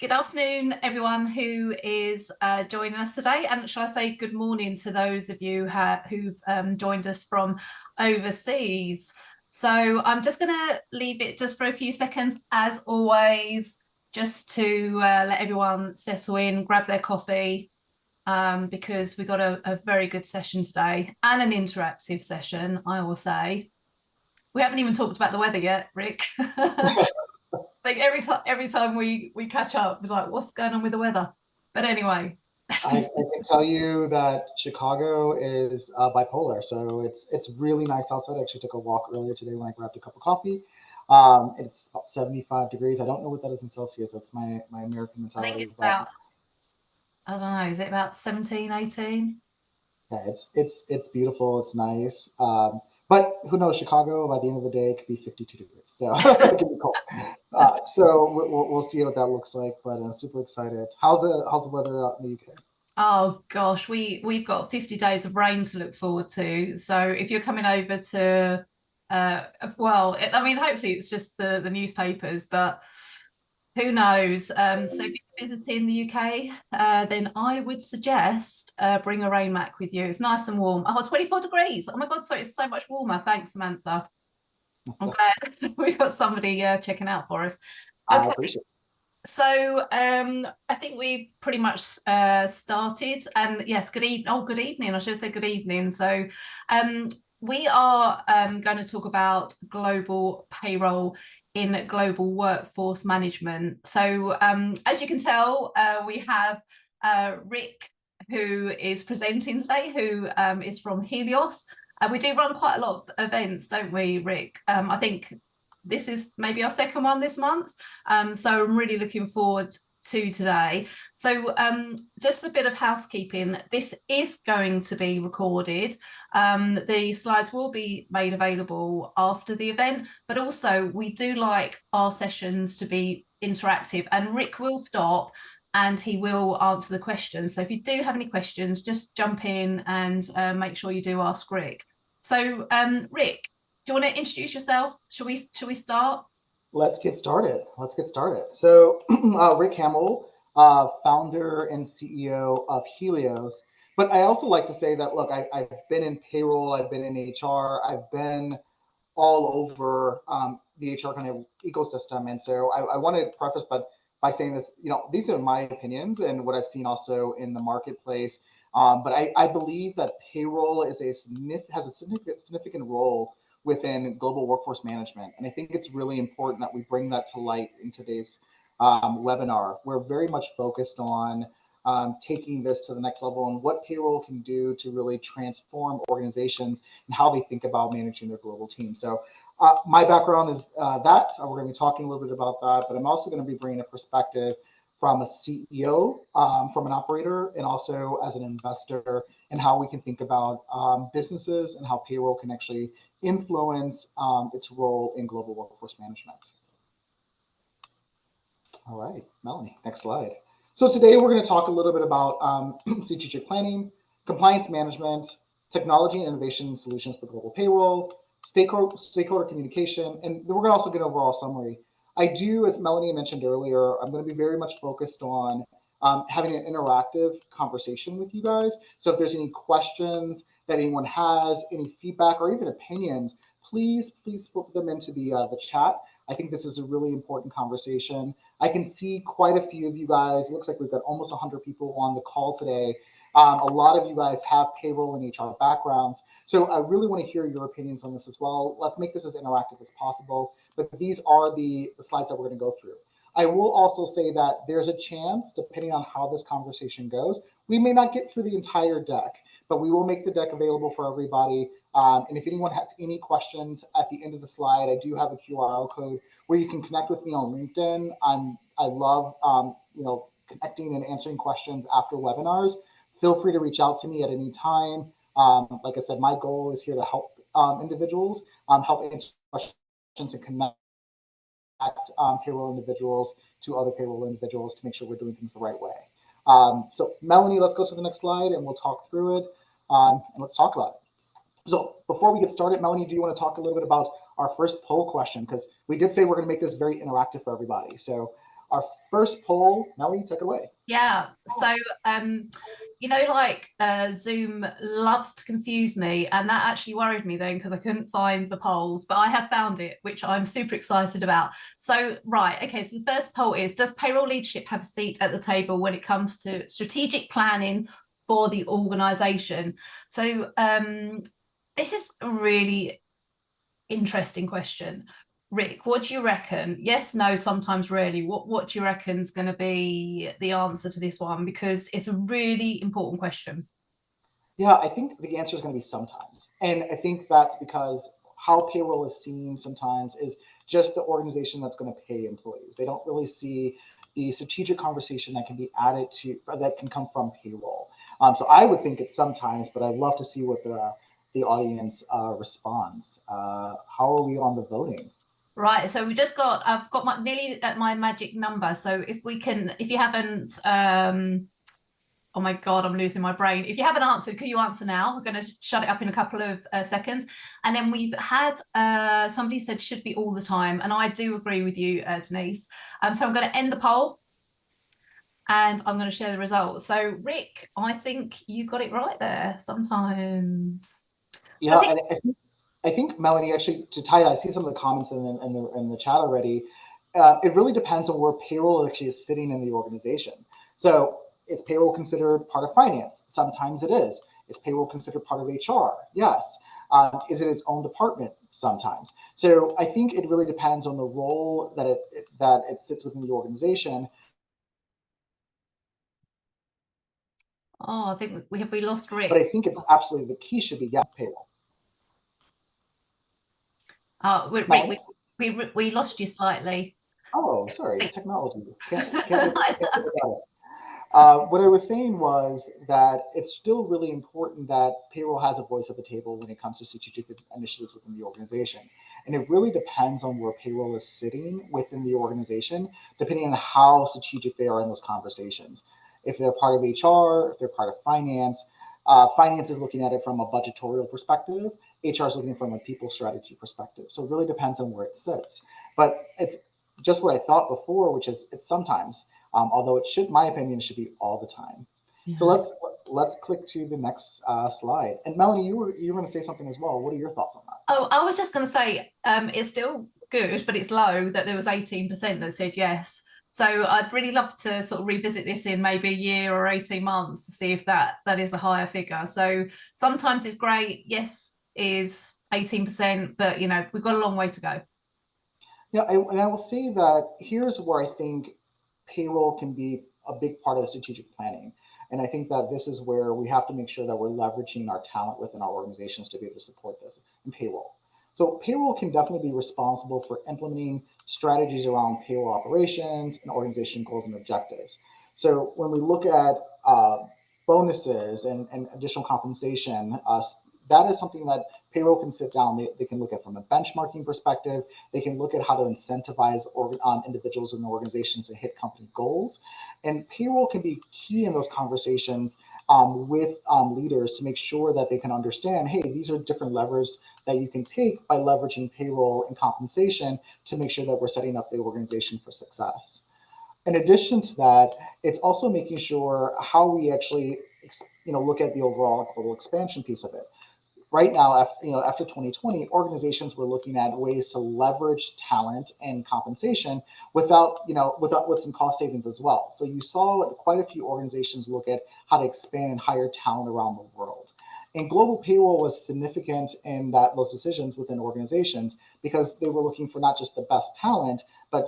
Good afternoon, everyone who is joining us today. And shall I say good morning to those of you who've joined us from overseas. So I'm just going to leave it just for a few seconds, as always, just to let everyone settle in, grab their coffee, because we've got a very good session today and an interactive session, I will say. We haven't even talked about the weather yet, Rick. Like every time we catch up, we're like, what's going on with the weather? But anyway. I can tell you that Chicago is bipolar, so it's really nice outside. I actually took a walk earlier today when I grabbed a cup of coffee. It's about 75 degrees. I don't know what that is in Celsius. That's my American I think it's mentality, but about, I don't know, is it about 17, 18? yeah, it's beautiful. It's nice. But who knows? Chicago by the end of the day it could be 52 degrees, so it can be cold. So we'll see what that looks like. But I'm super excited. How's the weather out in the UK? Oh gosh, we've got 50 days of rain to look forward to. So if you're coming over to well, I mean, hopefully it's just the newspapers, but who knows? So if you're visiting the UK, then I would suggest bring a rain mat with you. It's nice and warm. Oh, 24 degrees. Oh my God, so it's so much warmer. Thanks, Samantha. I'm glad we got somebody checking out for us. I Okay, appreciate so I think we've pretty much started. And yes, good evening. Oh, good evening. I should say good evening. So um, we are going to talk about global payroll in global workforce management. So as you can tell, we have Rick, who is presenting today, who is from Helios. We do run quite a lot of events, don't we, Rick? I think this is maybe our second one this month. So I'm really looking forward to today. So just a bit of housekeeping. This is going to be recorded. The slides will be made available after the event, but also we do like our sessions to be interactive, and Rick will stop and he will answer the questions. So if you do have any questions, just jump in and make sure you do ask Rick. So Rick, do you want to introduce yourself? Shall we start? Let's get started. Let's get started. So, Rick Hamill, founder and CEO of Helios. But I also like to say that, look, I've been in payroll, I've been in HR, I've been all over the HR kind of ecosystem. And so I want to preface by saying this, these are my opinions and what I've seen also in the marketplace. But I believe that payroll has a significant role within global workforce management. And I think it's really important that we bring that to light in today's webinar. We're very much focused on taking this to the next level and what payroll can do to really transform organizations and how they think about managing their global team. So my background is that. We're going to be talking a little bit about that, but I'm also going to be bringing a perspective from a CEO, from an operator, and also as an investor, and how we can think about businesses and how payroll can actually influence its role in global workforce management. All right, Melanie, next slide. So today we're going to talk a little bit about strategic planning, compliance management, technology and innovation solutions for global payroll, stakeholder communication, and then we're going to also get an overall summary. I do, as Melanie mentioned earlier, I'm going to be very much focused on having an interactive conversation with you guys. So if there's any questions that anyone has, any feedback, or even opinions, please put them into the chat. I think this is a really important conversation. I can see quite a few of you guys. It looks like we've got almost 100 people on the call today. A lot of you guys have payroll and HR backgrounds. So I really want to hear your opinions on this as well. Let's make this as interactive as possible. But these are the slides that we're going to go through. I will also say that there's a chance, depending on how this conversation goes, we may not get through the entire deck, but we will make the deck available for everybody. And if anyone has any questions at the end of the slide, I do have a QR code where you can connect with me on LinkedIn. I love connecting and answering questions after webinars. Feel free to reach out to me at any time. Like I said, my goal is here to help individuals, help answer questions and connect payroll individuals to other payroll individuals to make sure we're doing things the right way. So Melanie, let's go to the next slide and we'll talk through it and let's talk about it. So before we get started, Melanie, do you want to talk a little bit about our first poll question? Because we did say we're going to make this very interactive for everybody. So our first poll. Melanie, take it away. Yeah. So, like Zoom loves to confuse me, and that actually worried me then because I couldn't find the polls, but I have found it, which I'm super excited about. So, right. Okay. So the first poll is, does payroll leadership have a seat at the table when it comes to strategic planning for the organization? So, this is a really interesting question. Rick, what do you reckon? Yes, no, sometimes rarely. What do you reckon is going to be the answer to this one? Because it's a really important question. Yeah, I think the answer is going to be sometimes. And I think that's because how payroll is seen sometimes is just the organization that's going to pay employees. They don't really see the strategic conversation that can be added to, that can come from payroll. So I would think it's sometimes, but I'd love to see what the audience responds. How are we on the voting? Right, so I've got nearly at my magic number. So if you haven't, oh my God, I'm losing my brain. If you haven't answered, can you answer now? We're going to shut it up in a couple of seconds. And then we've had somebody said should be all the time. And I do agree with you, Denise. So I'm going to end the poll and I'm going to share the results. So, Rick, I think you got it right there sometimes. So Yeah, I think, and I think Melanie, actually, to tie that, I see some of the comments in the chat already. It really depends on where payroll actually is sitting in the organization. So is payroll considered part of finance? Sometimes it is. Is payroll considered part of HR? Yes. Is it its own department? Sometimes. So I think it really depends on the role that it sits within the organization. I think we lost But I Rick. think it's absolutely the key should be, yeah, payroll. Rick, Melanie? we lost you slightly. Oh, sorry, technology. Can't live I know. without it. What I was saying was that it's still really important that payroll has a voice at the table when it comes to strategic initiatives within the organization. And it really depends on where payroll is sitting within the organization, depending on how strategic they are in those conversations. If they're part of HR, if they're part of finance, finance is looking at it from a budgetorial perspective, HR is looking from a people strategy perspective. So it really depends on where it sits. But it's just what I thought before, which is it's sometimes. Although it should, my opinion, should be all the time. So Yeah. let's click to the next slide. And Melanie, you were going to say something as well. What are your thoughts on that? Oh, I was just going to say, it's still good, but it's low that there was 18% that said yes. So I'd really love to sort of revisit this in maybe a year or 18 months to see if that is a higher figure. So sometimes it's great. Yes, is 18%, but we've got a long way to go. Yeah, and I will say that here's where I think payroll can be a big part of the strategic planning. And I think that this is where we have to make sure that we're leveraging our talent within our organizations to be able to support this in payroll. So payroll can definitely be responsible for implementing strategies around payroll operations and organization goals and objectives. So when we look at bonuses and additional compensation, that is something that payroll can sit down. They can look at from a benchmarking perspective. They can look at how to incentivize individuals and organizations to hit company goals. And payroll can be key in those conversations with leaders to make sure that they can understand, hey, these are different levers that you can take by leveraging payroll and compensation to make sure that we're setting up the organization for success. In addition to that, it's also making sure how we actually look at the overall global expansion piece of it. Right now, after 2020, organizations were looking at ways to leverage talent and compensation with some cost savings as well. So you saw quite a few organizations look at how to expand and hire talent around the world. And global payroll was significant in those decisions within organizations because they were looking for not just the best talent, but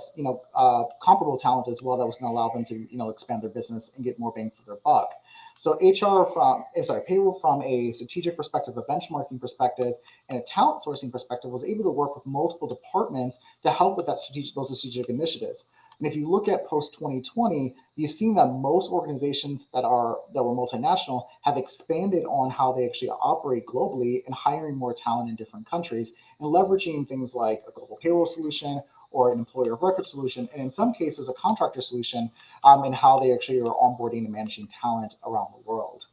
comparable talent as well that was going to allow them to expand their business and get more bang for their buck. So payroll from a strategic perspective, a benchmarking perspective, and a talent sourcing perspective was able to work with multiple departments to help with those strategic initiatives. And if you look at post 2020, you've seen that most organizations that were multinational have expanded on how they actually operate globally and hiring more talent in different countries and leveraging things like a global payroll solution or an employer of record solution, and in some cases, a contractor solution in how they actually are onboarding and managing talent around the world.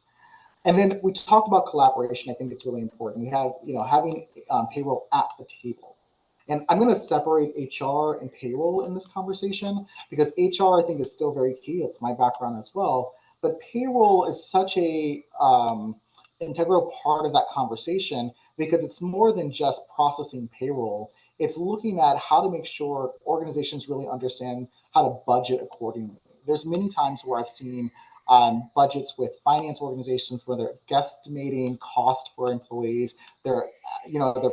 And then we talked about collaboration. I think it's really important. We have, having payroll at the table. And I'm going to separate HR and payroll in this conversation because HR, I think, is still very key. It's my background as well. But payroll is such a integral part of that conversation because it's more than just processing payroll. It's looking at how to make sure organizations really understand how to budget accordingly. There's many times where I've seen budgets with finance organizations where they're guesstimating cost for employees. They're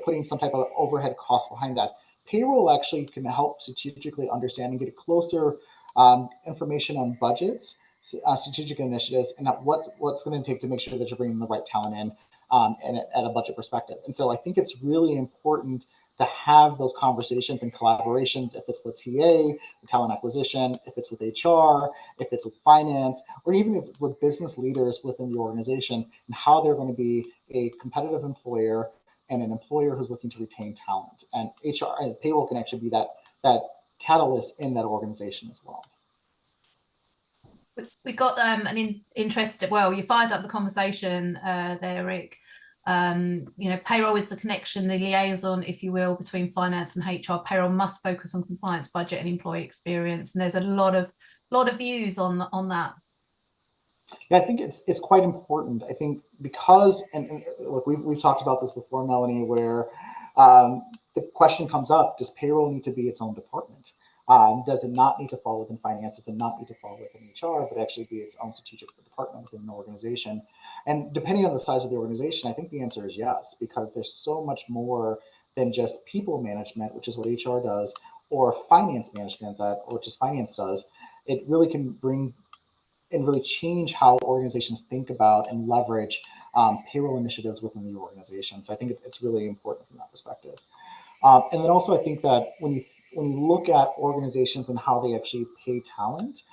putting some type of overhead cost behind that. Payroll actually can help strategically understand and get closer information on budgets, strategic initiatives, and what's going to take to make sure that you're bringing the right talent in and at a budget perspective. And so I think it's really important to have those conversations and collaborations, if it's with TA, talent acquisition, if it's with HR, if it's with finance, or even if with business leaders within the organization, and how they're going to be a competitive employer and an employer who's looking to retain talent. And HR and payroll can actually be that catalyst in that organization as well. We got an well, you fired up the conversation there, Rick. Payroll is the connection, the liaison, if you will, between finance and HR. Payroll must focus on compliance, budget, and employee experience. And there's a lot of views on that. Yeah, I think it's quite important. I think because and look, we've talked about this before, Melanie, where the question comes up: does payroll need to be its own department? Does it not need to fall within finance? Does it not need to fall within HR, but actually be its own strategic department within an organization? And depending on the size of the organization, I think the answer is yes, because there's so much more than just people management, which is what HR does, or finance management, which is finance does. It really can bring and really change how organizations think about and leverage payroll initiatives within the organization. So I think it's really important from that perspective. And then also, I think that when you look at organizations and how they actually pay talent,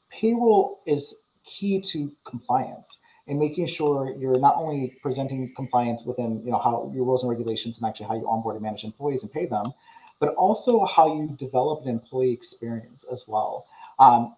payroll is key to compliance and making sure you're not only presenting compliance within how your rules and regulations and actually how you onboard and manage employees and pay them, but also how you develop an employee experience as well.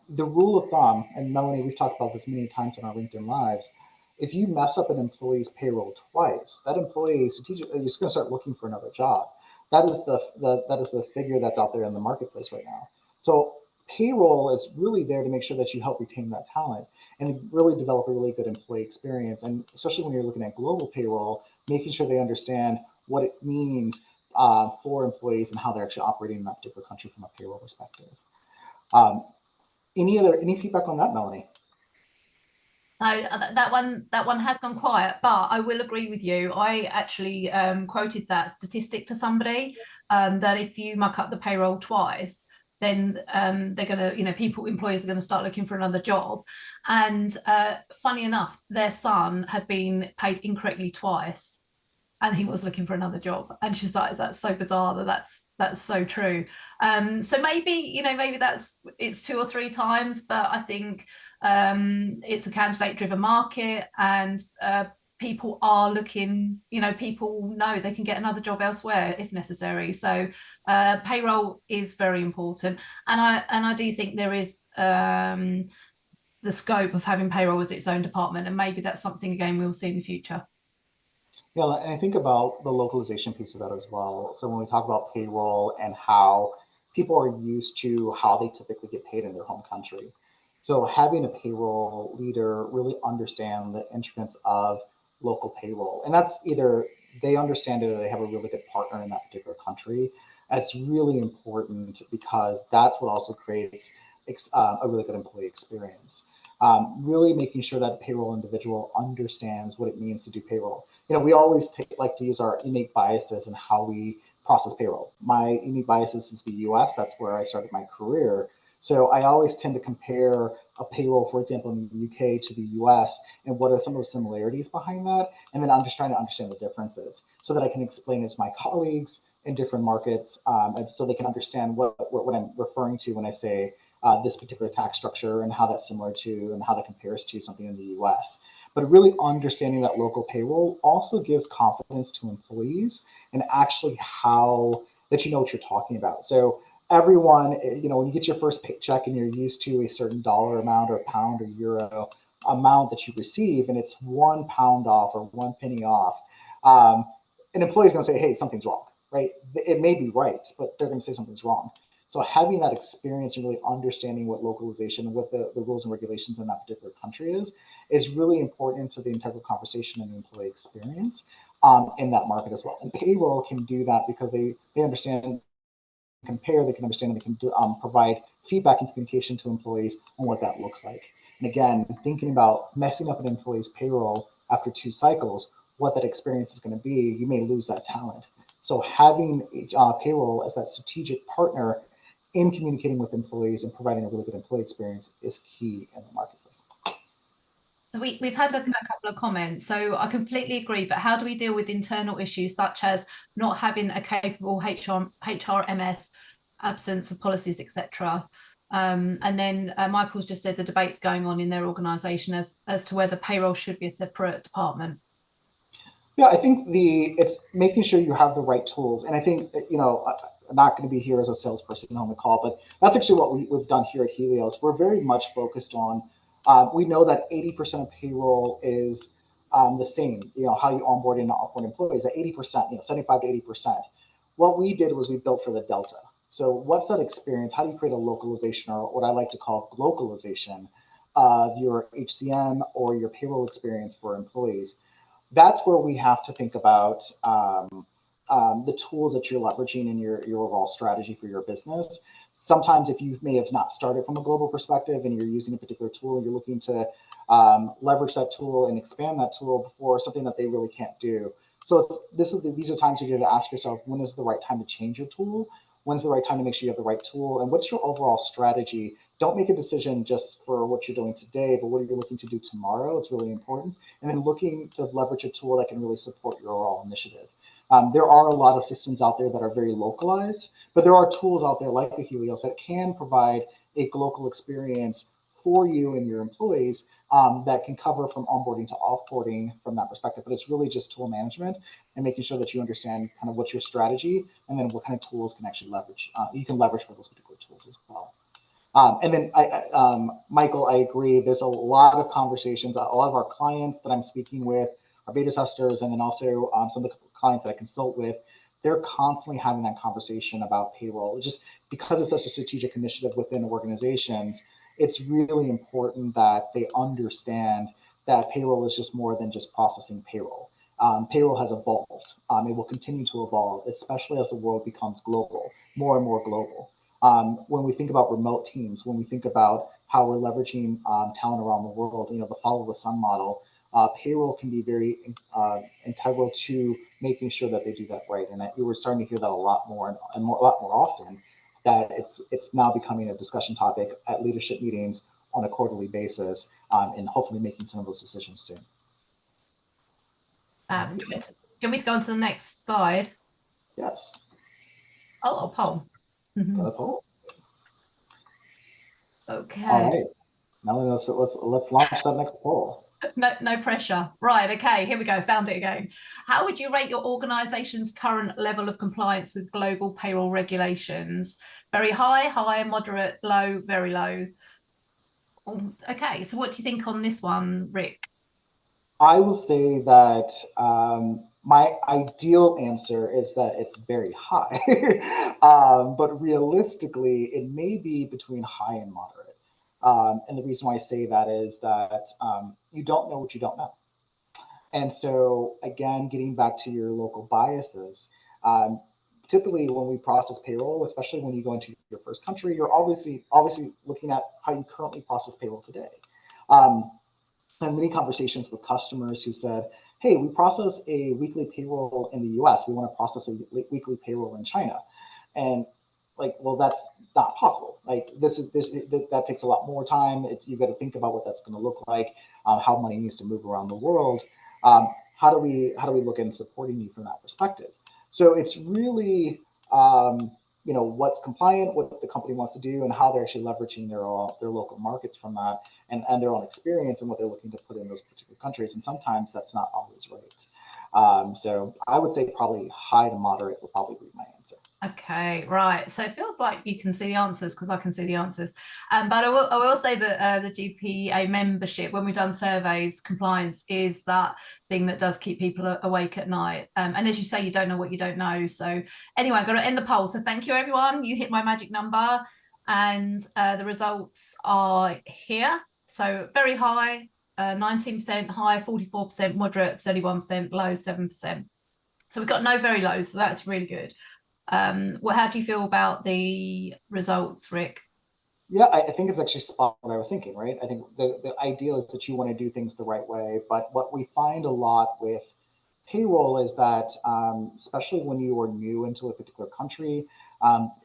The rule of thumb, and Melanie, we've talked about this many times in our LinkedIn lives. If you mess up an employee's payroll twice, that employee strategically is going to start looking for another job. That is the figure that's out there in the marketplace right now. So payroll is really there to make sure that you help retain that talent and really develop a really good employee experience. And especially when you're looking at global payroll, making sure they understand what it means for employees and how they're actually operating in that particular country from a payroll perspective. Any feedback on that, Melanie? No, that one has gone quiet, but I will agree with you. I actually quoted that statistic to somebody that if you muck up the payroll twice, then they're going to, employers are going to start looking for another job. And funny enough, their son had been paid incorrectly twice, and he was looking for another job. And she's like, that's so bizarre that's so true. So maybe it's 2 or 3 times, but I think it's a candidate driven market, and people are looking, people know they can get another job elsewhere if necessary. So payroll is very important. And I do think there is the scope of having payroll as its own department, and maybe that's something again we'll see in the future. Yeah, and I think about the localization piece of that as well. So when we talk about payroll and how people are used to how they typically get paid in their home country. So having a payroll leader really understand the intricacies of local payroll. And that's either they understand it or they have a really good partner in that particular country. That's really important because that's what also creates a really good employee experience. Really making sure that payroll individual understands what it means to do payroll. We always like to use our innate biases in how we process payroll. My innate biases is the US. That's where I started my career. So I always tend to compare a payroll, for example, in the UK to the US, and what are some of the similarities behind that. And then I'm just trying to understand the differences so that I can explain it to my colleagues in different markets, so they can understand what I'm referring to when I say this particular tax structure and how that's similar to and how that compares to something in the US. But really understanding that local payroll also gives confidence to employees and actually how that what you're talking about. So everyone, when you get your first paycheck and you're used to a certain dollar amount or pound or euro amount that you receive, and it's £1 off or 1 penny off, an employee is going to say, hey, something's wrong, right? It may be right, but they're going to say something's wrong. So having that experience and really understanding what localization and what the rules and regulations in that particular country is really important to the integral conversation and the employee experience in that market as well. And payroll can do that because they understand, compare, they can understand, and they can provide feedback and communication to employees on what that looks like. And again, thinking about messing up an employee's payroll after 2 cycles, what that experience is going to be, you may lose that talent. So having payroll as that strategic partner in communicating with employees and providing a really good employee experience is key in the marketplace. So we've had a couple of comments. So I completely agree, but how do we deal with internal issues such as not having a capable HRMS, absence of policies, etc.? And then Michael's just said the debate's going on in their organisation as to whether payroll should be a separate department. Yeah, I think it's making sure you have the right tools. And I think, I'm not going to be here as a salesperson on the call, but that's actually what we've done here at Helios. We're very much focused on, we know that 80% of payroll is the same, how you onboard and offboard employees at 80%, 75 to 80%. What we did was we built for the Delta. So what's that experience? How do you create a localization, or what I like to call localization of your HCM or your payroll experience for employees? That's where we have to think about the tools that you're leveraging in your overall strategy for your business. Sometimes if you may have not started from a global perspective and you're using a particular tool, you're looking to leverage that tool and expand that tool before something that they really can't do. So these are times you have to ask yourself, when is the right time to change your tool? When's the right time to make sure you have the right tool? And what's your overall strategy? Don't make a decision just for what you're doing today, but what are you looking to do tomorrow? It's really important. And then looking to leverage a tool that can really support your overall initiative. There are a lot of systems out there that are very localized, but there are tools out there like the Helios that can provide a local experience for you and your employees that can cover from onboarding to offboarding from that perspective. But it's really just tool management and making sure that you understand kind of what's your strategy and then what kind of tools can actually leverage. You can leverage for those particular tools as well. And then Michael, I agree. There's a lot of conversations. A lot of our clients that I'm speaking with, our beta testers, and then also some of the clients that I consult with, they're constantly having that conversation about payroll. Just because it's such a strategic initiative within organizations, it's really important that they understand that payroll is just more than just processing payroll. Payroll has evolved. It will continue to evolve, especially as the world becomes global, more and more global. When we think about remote teams, when we think about how we're leveraging talent around the world, the follow the sun model, payroll can be very integral to making sure that they do that right. And we were starting to hear that a lot more and a lot more often, that it's now becoming a discussion topic at leadership meetings on a quarterly basis, and hopefully making some of those decisions soon. Do you want me to go on to the next slide? Yes. Oh, a poll. Got a poll. Okay. All right. Now let's launch that next poll. No pressure. Right. Okay. Here we go. Found it again. How would you rate your organization's current level of compliance with global payroll regulations? Very high, high, moderate, low, very low. Okay. So what do you think on this one, Rick? I will say that my ideal answer is that it's very high, but realistically, it may be between high and moderate. And the reason why I say that is that you don't know what you don't know. And so, again, getting back to your local biases, typically when we process payroll, especially when you go into your first country, you're obviously looking at how you currently process payroll today. And many conversations with customers who said, hey, we process a weekly payroll in the US. We want to process a weekly payroll in China. And well, that's not possible. That takes a lot more time. You've got to think about what that's going to look like, how money needs to move around the world. How do we look at supporting you from that perspective? So it's really, what's compliant, what the company wants to do, and how they're actually leveraging their local markets from that, and their own experience and what they're looking to put in those particular countries. And sometimes that's not always right. So I would say probably high to moderate would probably be my answer. Okay, right. So it feels like you can see the answers because I can see the answers. But I will say that the GPA membership, when we've done surveys, compliance is that thing that does keep people awake at night. And as you say, you don't know what you don't know. So anyway, I'm going to end the poll. So thank you, everyone. You hit my magic number, and the results are here. So very high, 19% high, 44% moderate, 31% low, 7%. So we've got no very low, so that's really good. Well, how do you feel about the results, Rick? Yeah, I think it's actually spot on what I was thinking, right? I think the ideal is that you want to do things the right way. But what we find a lot with payroll is that, especially when you are new into a particular country,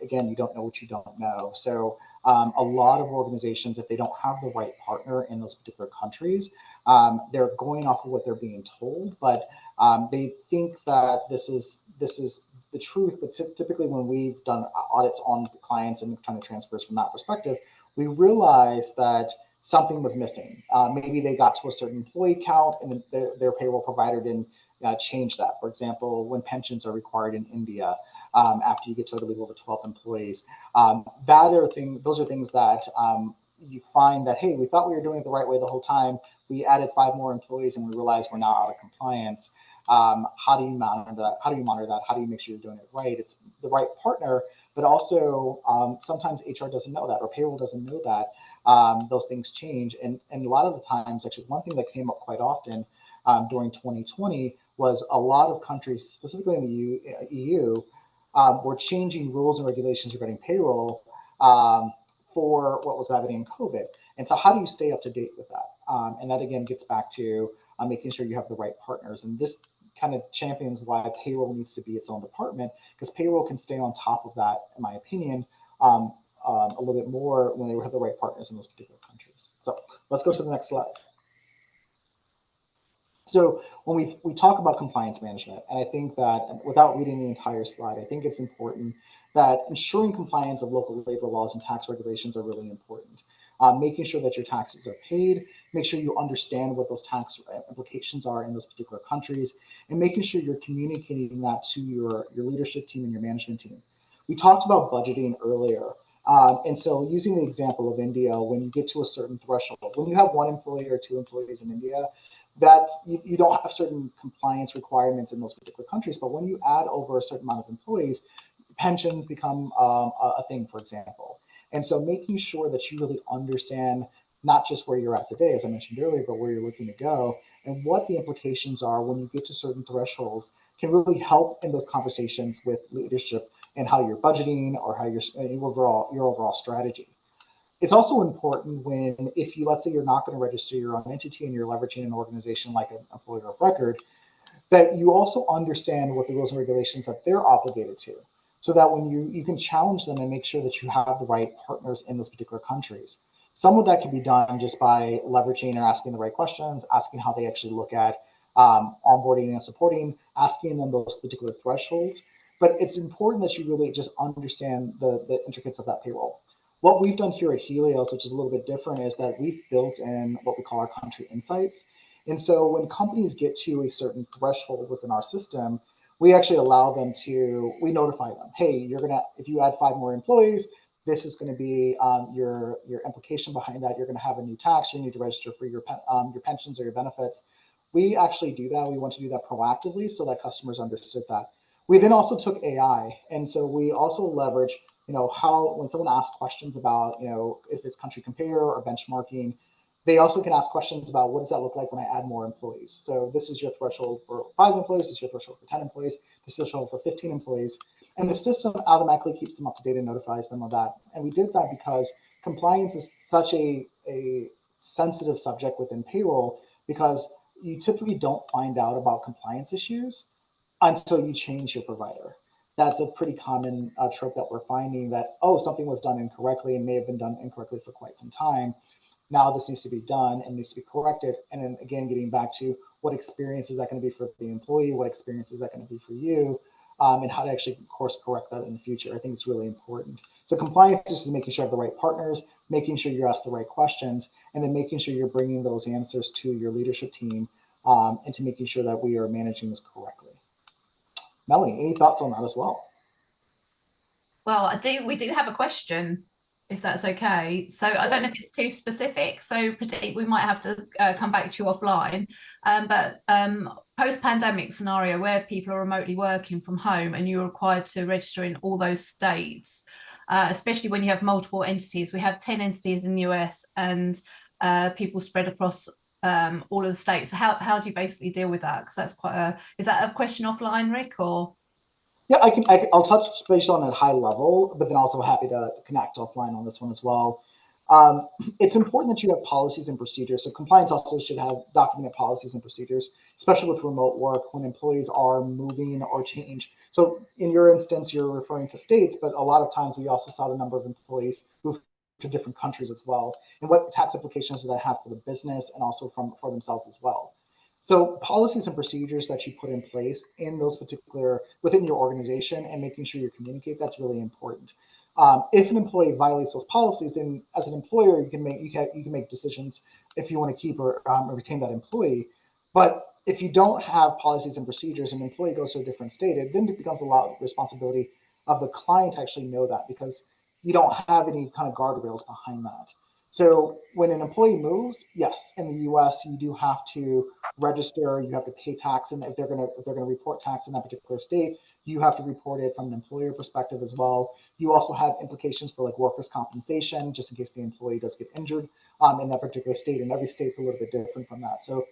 again, you don't know what you don't know. So a lot of organizations, if they don't have the right partner in those particular countries, they're going off of what they're being told, but they think that this is the truth. But typically, when we've done audits on clients and trying to transfers from that perspective, we realized that something was missing. Maybe they got to a certain employee count and their payroll provider didn't change that. For example, when pensions are required in India, after you get to a level of 12 employees, those are things that you find that, hey, we thought we were doing it the right way the whole time. We added 5 more employees and we realized we're now out of compliance. How do you monitor that? How do you monitor that? How do you make sure you're doing it right? It's the right partner, but also sometimes HR doesn't know that or payroll doesn't know that. Those things change. And a lot of the times, actually, one thing that came up quite often during 2020 was a lot of countries, specifically in the EU, were changing rules and regulations regarding payroll for what was happening in COVID. And so, how do you stay up to date with that? And that again gets back to making sure you have the right partners. And this kind of champions why payroll needs to be its own department, because payroll can stay on top of that, in my opinion, a little bit more when they have the right partners in those particular countries. So let's go to the next slide. So when we talk about compliance management, and I think that without reading the entire slide, I think it's important that ensuring compliance of local labor laws and tax regulations are really important. Making sure that your taxes are paid, make sure you understand what those tax implications are in those particular countries, and making sure you're communicating that to your leadership team and your management team. We talked about budgeting earlier. And so using the example of India, when you get to a certain threshold, when you have 1 employee or 2 employees in India, that you don't have certain compliance requirements in those particular countries. But when you add over a certain amount of employees, pensions become a thing, for example. And so making sure that you really understand not just where you're at today, as I mentioned earlier, but where you're looking to go and what the implications are when you get to certain thresholds can really help in those conversations with leadership and how you're budgeting or how your overall strategy. It's also important when, if you, let's say you're not going to register your own entity and you're leveraging an organization like an employer of record, that you also understand what the rules and regulations that they're obligated to. So that when you can challenge them and make sure that you have the right partners in those particular countries. Some of that can be done just by leveraging or asking the right questions, asking how they actually look at onboarding and supporting, asking them those particular thresholds. But it's important that you really just understand the intricacies of that payroll. What we've done here at Helios, which is a little bit different, is that we've built in what we call our country insights. And so when companies get to a certain threshold within our system, we actually allow them to, we notify them, hey, you're gonna, if you add 5 more employees, this is going to be your implication behind that. You're going to have a new tax. You need to register for your pensions or your benefits. We actually do that. We want to do that proactively so that customers understood that. We then also took AI, and so we also leverage, how when someone asks questions about, if it's country compare or benchmarking, they also can ask questions about what does that look like when I add more employees. So this is your threshold for 5 employees. This is your threshold for 10 employees. This is your threshold for 15 employees. And the system automatically keeps them up to date and notifies them of that. And we did that because compliance is such a sensitive subject within payroll, because you typically don't find out about compliance issues until you change your provider. That's a pretty common trope that we're finding, that, oh, something was done incorrectly and may have been done incorrectly for quite some time. Now this needs to be done and needs to be corrected. And then again, getting back to what experience is that going to be for the employee? What experience is that going to be for you? And how to actually course correct that in the future. I think it's really important. So compliance just is making sure you have the right partners, making sure you ask the right questions, and then making sure you're bringing those answers to your leadership team, and to making sure that we are managing this correctly. Melanie, any thoughts on that as well? Well, we do have a question, if that's okay. So I don't know if it's too specific. So we might have to come back to you offline. But post-pandemic scenario where people are remotely working from home and you're required to register in all those states, especially when you have multiple entities. We have 10 entities in the US and people spread across all of the states. How do you basically deal with that? Because that's is that a question offline, Rick, or? Yeah, I'll touch base on it high level, but then also happy to connect offline on this one as well. Um, it's important that you have policies and procedures. So compliance also should have documented policies and procedures, especially with remote work when employees are moving or change. So in your instance, you're referring to states, but a lot of times we also saw the number of employees move to different countries as well, and what tax implications does that have for the business and also for themselves as well. So policies and procedures that you put in place in those particular within your organization and making sure you communicate, that's really important. If an employee violates those policies, then as an employer, you can make decisions if you want to keep or retain that employee. But if you don't have policies and procedures, and an employee goes to a different state, it then becomes a lot of responsibility of the client to actually know that because you don't have any kind of guardrails behind that. So when an employee moves, yes, in the U.S. you do have to register, you have to pay tax, and if they're gonna report tax in that particular state, you have to report it from an employer perspective as well. You also have implications for like workers' compensation, just in case the employee does get injured in that particular state, and every state's a little bit different from that. So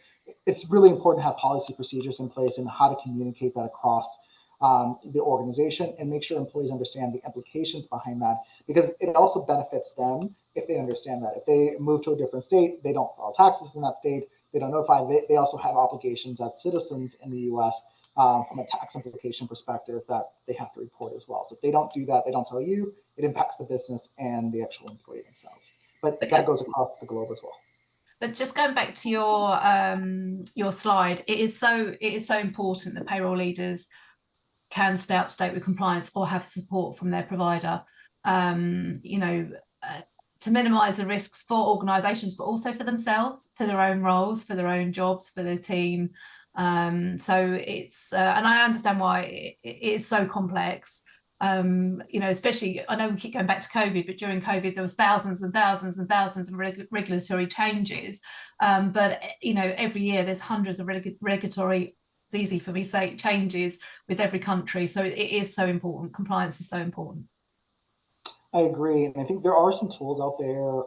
it's really important to have policy procedures in place and how to communicate that across the organization and make sure employees understand the implications behind that because it also benefits them if they understand that. If they move to a different state, they don't file taxes in that state, they don't notify, they also have obligations as citizens in the US from a tax implication perspective that they have to report as well. So if they don't do that, they don't tell you, it impacts the business and the actual employee themselves. But that goes across the globe as well. But just going back to your slide, it is so important that payroll leaders can stay up to date with compliance or have support from their provider. You know, to minimize the risks for organizations, but also for themselves, for their own roles, for their own jobs, for their team. So it's, and I understand why it is so complex. You know, especially, I know we keep going back to COVID, but during COVID, there was thousands and thousands and thousands of regulatory changes. But, you know, every year there's hundreds of regulatory, it's easy for me to say, changes with every country. So it is so important. Compliance is so important. I agree, and I think there are some tools out there.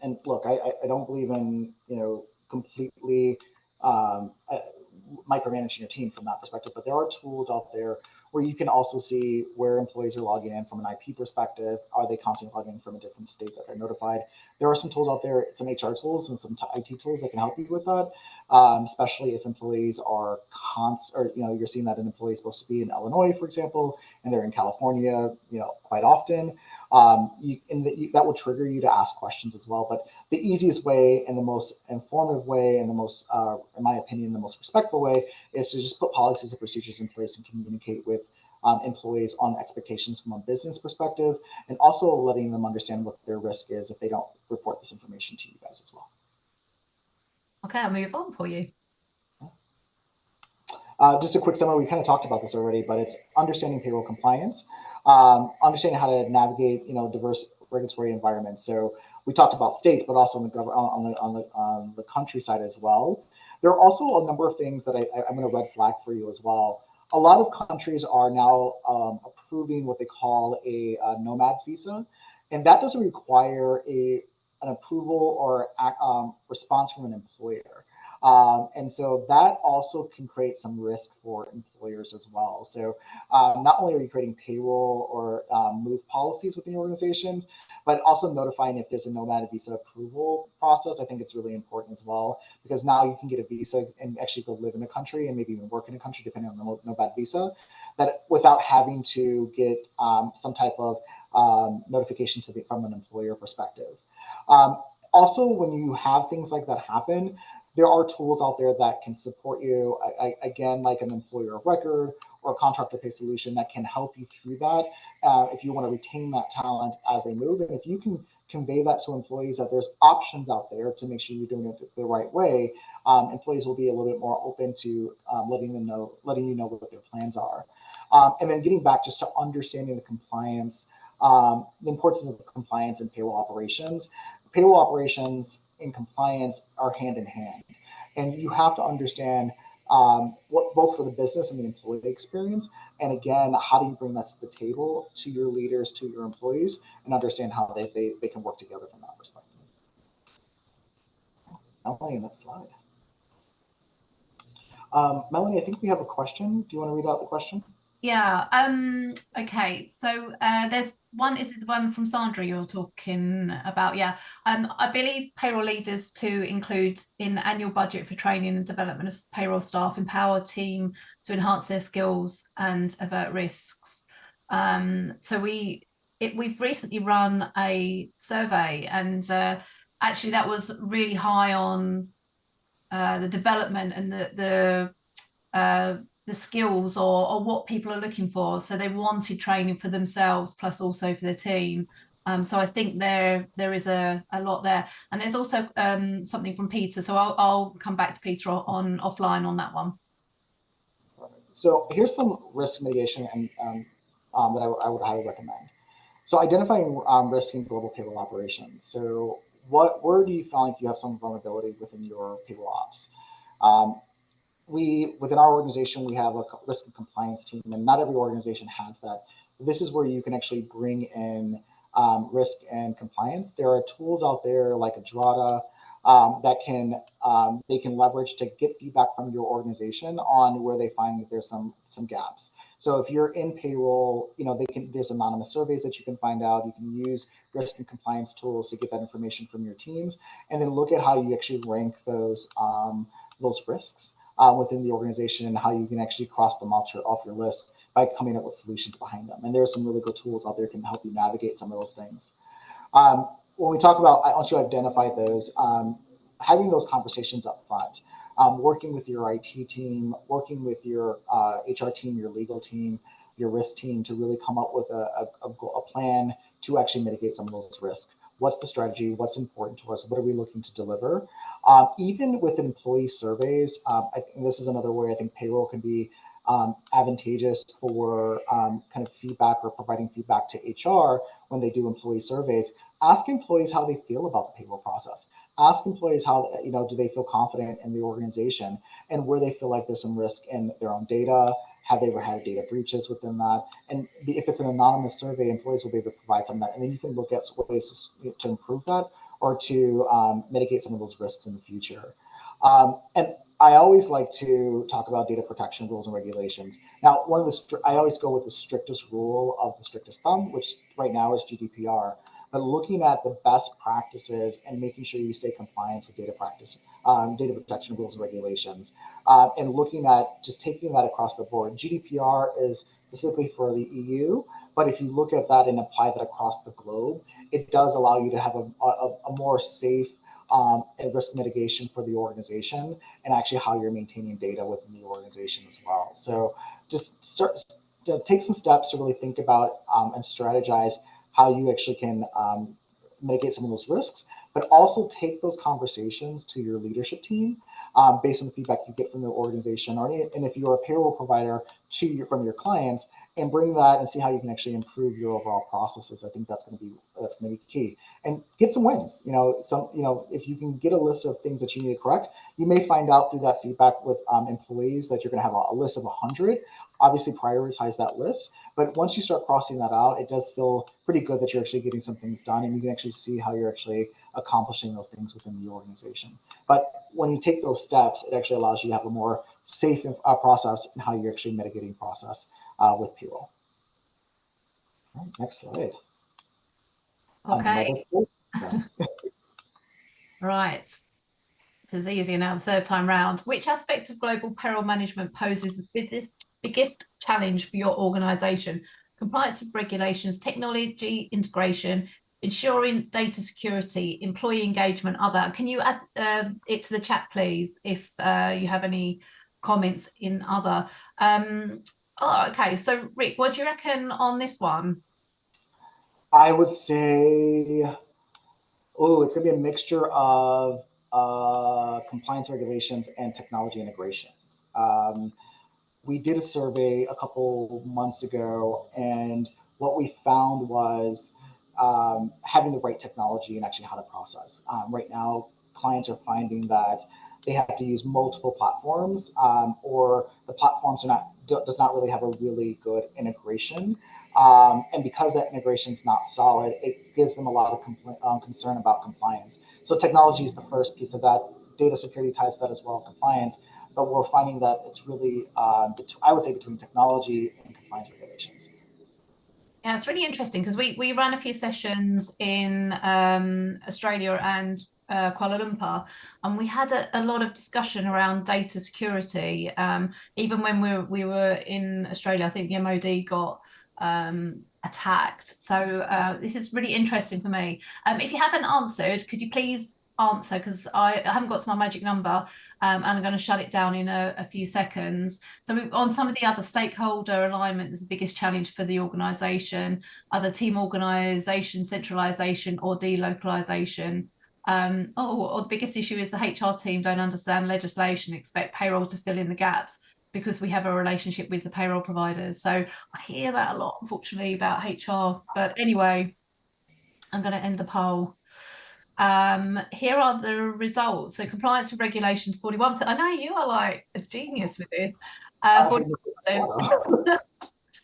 And look, I don't believe in completely micromanaging your team from that perspective, but there are tools out there where you can also see where employees are logging in from an IP perspective. Are they constantly logging in from a different state that they're notified? There are some tools out there, some HR tools and some IT tools that can help you with that, especially if employees are or you're seeing that an employee is supposed to be in Illinois, for example, and they're in California, quite often. That will trigger you to ask questions as well. But the easiest way and the most informative way and the most, in my opinion, the most respectful way is to just put policies and procedures in place and communicate with employees on expectations from a business perspective, and also letting them understand what their risk is if they don't report this information to you guys as well. Okay, I'll move on for you. Just a quick summary, we kind of talked about this already, but it's understanding payroll compliance, understanding how to navigate, diverse regulatory environments. So we talked about states, but also on the countryside as well. There are also a number of things that I'm going to red flag for you as well. A lot of countries are now approving what they call a nomads visa, and that doesn't require an approval or response from an employer. And so that also can create some risk for employers as well. So not only are you creating payroll or move policies within your organizations, but also notifying if there's a nomad visa approval process. I think it's really important as well, because now you can get a visa and actually go live in a country and maybe even work in a country depending on the nomad visa, that without having to get some type of notification from an employer perspective. Also, when you have things like that happen, there are tools out there that can support you, again, like an employer of record or a contractor pay solution that can help you through that if you want to retain that talent as they move. And if you can convey that to employees that there's options out there to make sure you're doing it the right way, employees will be a little bit more open to letting you know what their plans are. And then getting back just to understanding the compliance the importance of compliance and payroll operations. Payroll operations and compliance are hand in hand, and you have to understand what both for the business and the employee experience. And again, how do you bring that to the table to your leaders, to your employees, and understand how they can work together from that perspective. Melanie, next slide. Melanie, I think we have a question. Do you want to read out the question? Yeah. Okay. So there's one. Is it the one from Sandra you're talking about? Yeah. I believe payroll leaders to include in annual budget for training and development of payroll staff, empower team to enhance their skills and avert risks. So we've recently run a survey, and actually that was really high on the development and the skills or what people are looking for. So they wanted training for themselves plus also for the team. So I think there is a lot there, and there's also something from Peter. So I'll come back to Peter on offline on that one. So here's some risk mitigation and that I would highly recommend. So identifying risk in global payroll operations. So where do you feel like you have some vulnerability within your payroll ops? Um, within our organization, we have a risk and compliance team, and not every organization has that. This is where you can actually bring in risk and compliance. There are tools out there like Adrada that they can leverage to get feedback from your organization on where they find that there's some gaps. So if you're in payroll, there's anonymous surveys that you can find out. You can use risk and compliance tools to get that information from your teams, and then look at how you actually rank those risks within the organization and how you can actually cross them off your list by coming up with solutions behind them. And there are some really good tools out there that can help you navigate some of those things. When we talk about, once you identify those, having those conversations up front, working with your IT team, working with your HR team, your legal team, your risk team to really come up with a plan to actually mitigate some of those risks. What's the strategy? What's important to us? What are we looking to deliver? Even with employee surveys, I think this is another way I think payroll can be advantageous for kind of feedback or providing feedback to HR when they do employee surveys. Ask employees how they feel about the payroll process. Ask employees how, do they feel confident in the organization and where they feel like there's some risk in their own data. Have they ever had data breaches within that? And if it's an anonymous survey, employees will be able to provide some of that. And then you can look at ways to improve that or to mitigate some of those risks in the future. And I always like to talk about data protection rules and regulations. Now, I always go with the strictest rule of the strictest thumb, which right now is GDPR. But looking at the best practices and making sure you stay compliant with data protection rules and regulations, and looking at just taking that across the board. GDPR is specifically for the EU, but if you look at that and apply that across the globe, it does allow you to have a more safe and risk mitigation for the organization and actually how you're maintaining data within the organization as well. So just start to take some steps to really think about and strategize how you actually can mitigate some of those risks, but also take those conversations to your leadership team based on the feedback you get from the organization, and if you're a payroll provider from your clients, and bring that and see how you can actually improve your overall processes. I think that's going to be key. And get some wins. If you can get a list of things that you need to correct, you may find out through that feedback with employees that you're going to have a list of 100. Obviously, prioritize that list. But once you start crossing that out, it does feel pretty good that you're actually getting some things done, and you can actually see how you're actually accomplishing those things within the organization. But when you take those steps, it actually allows you to have a more safe process in how you're actually mitigating process with payroll. All right, next slide. Okay. Right. This is easier now, the third time round. Which aspect of global payroll management poses the biggest challenge for your organization? Compliance with regulations, technology integration, ensuring data security, employee engagement, other. Can you add it to the chat, please, if you have any comments in other? Okay, so Rick, what do you reckon on this one? I would say, it's going to be a mixture of compliance regulations and technology integrations. We did a survey a couple months ago, and what we found was having the right technology and actually how to process. Right now, clients are finding that they have to use multiple platforms, or the platforms are not does not really have a really good integration. And because that integration is not solid, it gives them a lot of concern about compliance. So technology is the first piece of that. Data security ties to that as well, compliance. But we're finding that it's really, I would say, between technology and compliance regulations. Yeah, it's really interesting because we ran a few sessions in Australia and Kuala Lumpur, and we had a lot of discussion around data security. Even when we were in Australia, I think the MOD got attacked. So this is really interesting for me. If you haven't answered, could you please answer, because I haven't got to my magic number, and I'm going to shut it down in a few seconds. So on some of the other stakeholder alignment is the biggest challenge for the organisation, either team organisation, centralisation or delocalisation. Or the biggest issue is the HR team don't understand legislation, expect payroll to fill in the gaps because we have a relationship with the payroll providers. So I hear that a lot, unfortunately, about HR. But anyway, I'm going to end the poll. Here are the results. So compliance with regulations, 41%. I know you are like a genius with this. 41%.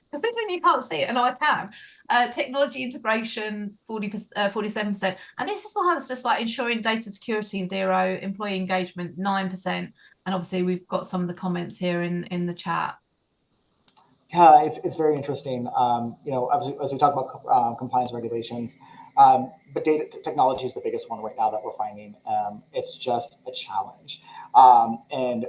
Considering you can't see it, and I can. Technology integration, 47%. And this is what I was just like, ensuring data security, 0, employee engagement, 9%. And obviously we've got some of the comments here in the chat. Yeah, it's very interesting. As we talk about compliance regulations, but data technology is the biggest one right now that we're finding. It's just a challenge, and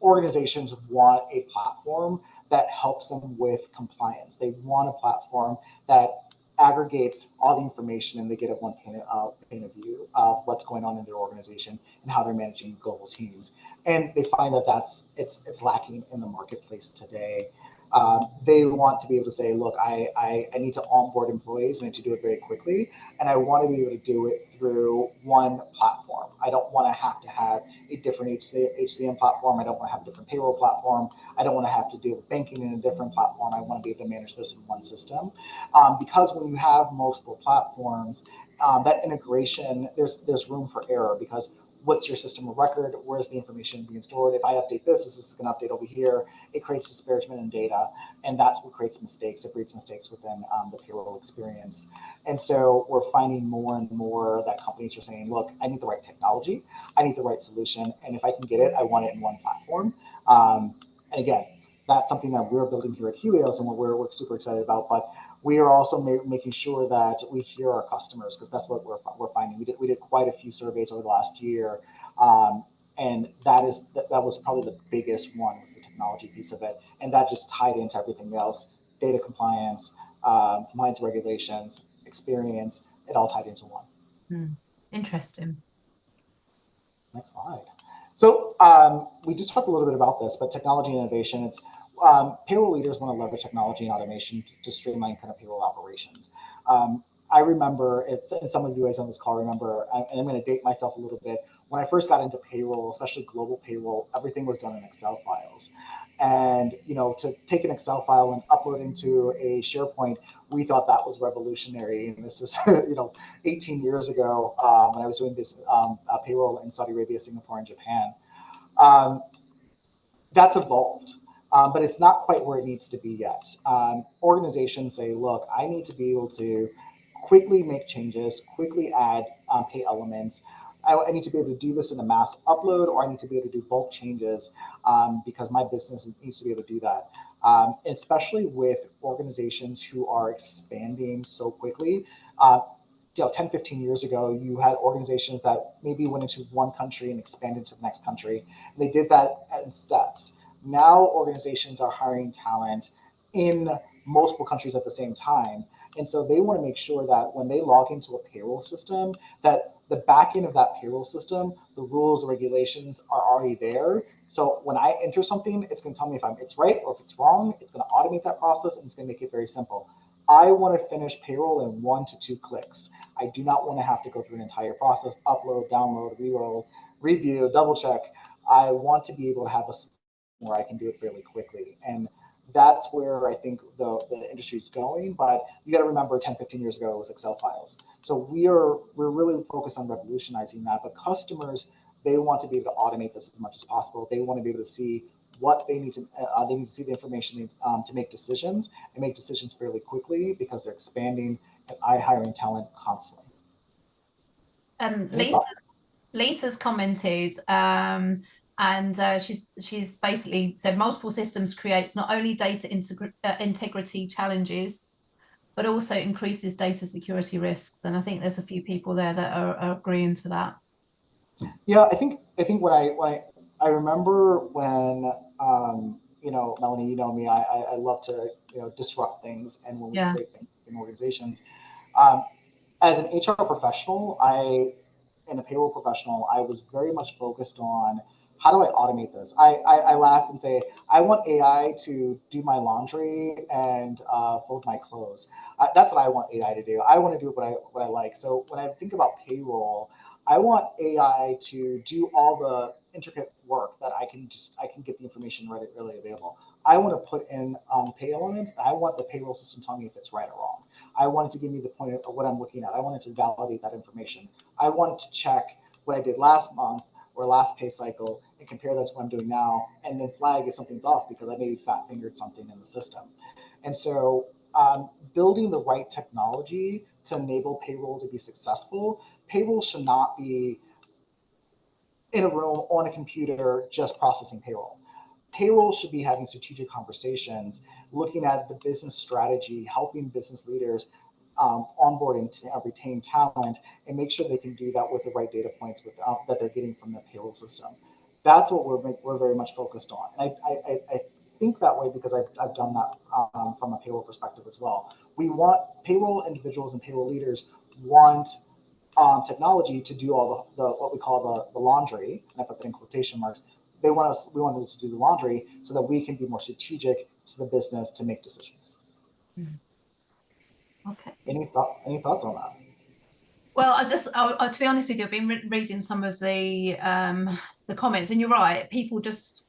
organizations want a platform that helps them with compliance. They want a platform that aggregates all the information and they get a one pane of view of what's going on in their organization and how they're managing global teams. And they find that it's lacking in the marketplace today. They want to be able to say, look, I need to onboard employees and I need to do it very quickly. And I want to be able to do it through one platform. I don't want to have a different HCM platform. I don't want to have a different payroll platform. I don't want to have to deal with banking in a different platform. I want to be able to manage this in one system. Because when you have multiple platforms, that integration, there's room for error because what's your system of record? Where's the information being stored? If I update this is going to update over here. It creates disparagement in data, and that's what creates mistakes. It creates mistakes within the payroll experience. And so we're finding more and more that companies are saying, look, I need the right technology. I need the right solution. And if I can get it, I want it in one platform. And again, that's something that we're building here at Helios and what we're super excited about. But we are also making sure that we hear our customers because that's what we're finding. We did quite a few surveys over the last year, and that was probably the biggest one with the technology piece of it, and that just tied into everything else: data compliance, compliance regulations, experience. It all tied into one. Interesting. Next slide. So we just talked a little bit about this, but technology and innovation. It's payroll leaders want to leverage technology and automation to streamline kind of payroll operations. I remember, and some of you guys on this call remember, and I'm going to date myself a little bit. When I first got into payroll, especially global payroll, everything was done in Excel files. And to take an Excel file and upload into a SharePoint, we thought that was revolutionary. And this is 18 years ago when I was doing this payroll in Saudi Arabia, Singapore, and Japan. That's evolved. But it's not quite where it needs to be yet. Organizations say, look, I need to be able to quickly make changes, quickly add pay elements. I need to be able to do this in a mass upload, or I need to be able to do bulk changes because my business needs to be able to do that. Especially with organizations who are expanding so quickly. 10, 15 years ago, you had organizations that maybe went into one country and expanded to the next country. And they did that in steps. Now organizations are hiring talent in multiple countries at the same time. And so they want to make sure that when they log into a payroll system, that the back end of that payroll system, the rules, regulations are already there. So when I enter something, it's going to tell me if it's right or if it's wrong. It's going to automate that process and it's going to make it very simple. I want to finish payroll in 1 to 2 clicks. I do not want to have to go through an entire process, upload, download, reroll, review, double check. I want to be able to have a where I can do it fairly quickly. And That's where I think the industry is going. But you got to remember 10, 15 years ago, it was Excel files. So we're really focused on revolutionizing that. But customers, they want to be able to automate this as much as possible. They want to be able to see what they need to see the information to make decisions and make decisions fairly quickly because they're expanding and hiring talent constantly. Any Lisa, thoughts? Lisa's commented, and she's basically said multiple systems creates not only data integrity challenges, but also increases data security risks. And I think there's a few people there that are agreeing to that. Yeah, I think I remember when Melanie, you know me, I love to disrupt things, and when we Yeah. create things in organizations, um, as an HR professional, and a payroll professional, I was very much focused on how do I automate this. I laugh and say I want AI to do my laundry and fold my clothes. That's what I want AI to do. I want to do what I like. So when I think about payroll, I want AI to do all the intricate work that I can get the information readily available. I want to put in pay elements. I want the payroll system telling me if it's right or wrong. I want it to give me the point of what I'm looking at. I want it to validate that information. I want to check what I did last month or last pay cycle and compare that to what I'm doing now, and then flag if something's off because I maybe fat fingered something in the system. And so, building the right technology to enable payroll to be successful, payroll should not be in a room on a computer just processing payroll. Payroll should be having strategic conversations, looking at the business strategy, helping business leaders onboard and retain talent, and make sure they can do that with the right data points that they're getting from the payroll system. That's what we're very much focused on. And I think that way because I've done that from a payroll perspective as well. We want payroll individuals and payroll leaders want technology to do all the what we call the laundry, and I put that in quotation marks. We want us to do the laundry so that we can be more strategic to the business to make decisions. Mm. Okay. Any thoughts on that? Well, to be honest with you, I've been reading some of the comments, and you're right. People just,